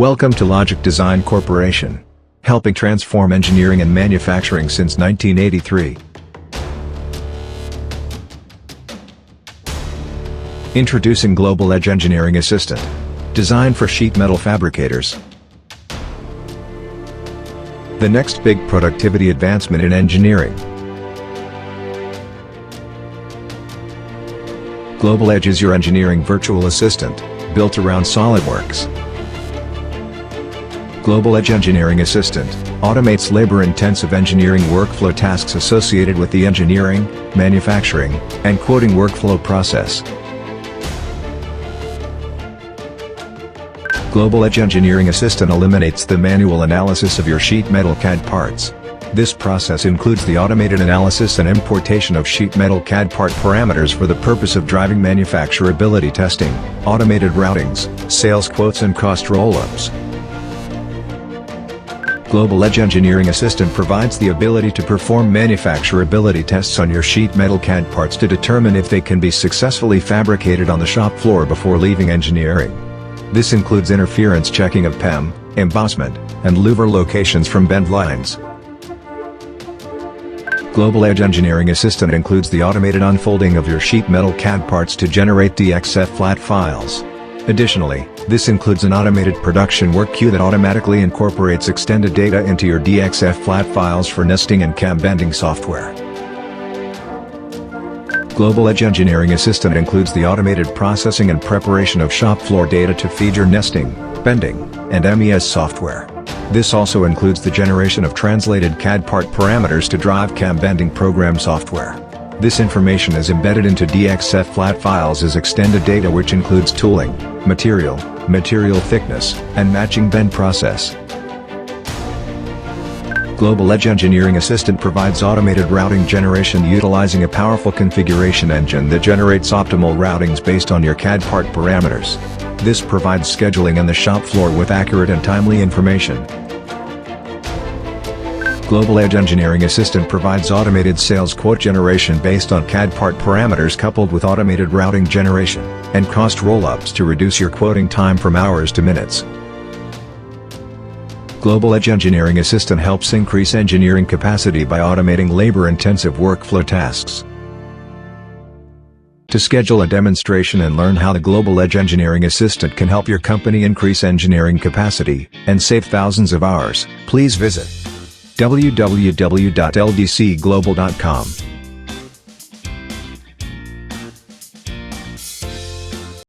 Welcome to Logic Design Corporation, helping transform engineering and manufacturing since 1983. Introducing Global Edge Engineering Assistant, designed for sheet metal fabricators. The next big productivity advancement in engineering. Global Edge is your engineering virtual assistant, built around SolidWorks. Global Edge Engineering Assistant automates labor-intensive engineering workflow tasks associated with the engineering, manufacturing, and quoting workflow process. Global Edge Engineering Assistant eliminates the manual analysis of your sheet metal CAD parts. This process includes the automated analysis and importation of sheet metal CAD part parameters for the purpose of driving manufacturability testing, automated routings, sales quotes and cost roll-ups. Global Edge Engineering Assistant provides the ability to perform manufacturability tests on your sheet metal CAD parts to determine if they can be successfully fabricated on the shop floor before leaving engineering. This includes interference checking of PEM, embossment, and louver locations from bend lines. Global Edge Engineering Assistant includes the automated unfolding of your sheet metal CAD parts to generate DXF flat files. Additionally, this includes an automated production work queue that automatically incorporates extended data into your DXF flat files for nesting and cam bending software. Global Edge Engineering Assistant includes the automated processing and preparation of shop floor data to feed your nesting, bending, and MES software. This also includes the generation of translated CAD part parameters to drive cam bending program software. This information is embedded into DXF flat files as extended data, which includes tooling, material thickness, and matching bend process. Global Edge Engineering Assistant provides automated routing generation utilizing a powerful configuration engine that generates optimal routings based on your CAD part parameters. This provides scheduling on the shop floor with accurate and timely information. Global Edge Engineering Assistant provides automated sales quote generation based on CAD part parameters coupled with automated routing generation and cost roll-ups to reduce your quoting time from hours to minutes. Global Edge Engineering Assistant helps increase engineering capacity by automating labor-intensive workflow tasks. To schedule a demonstration and learn how the Global Edge Engineering Assistant can help your company increase engineering capacity and save thousands of hours, please visit www.ldcglobal.com.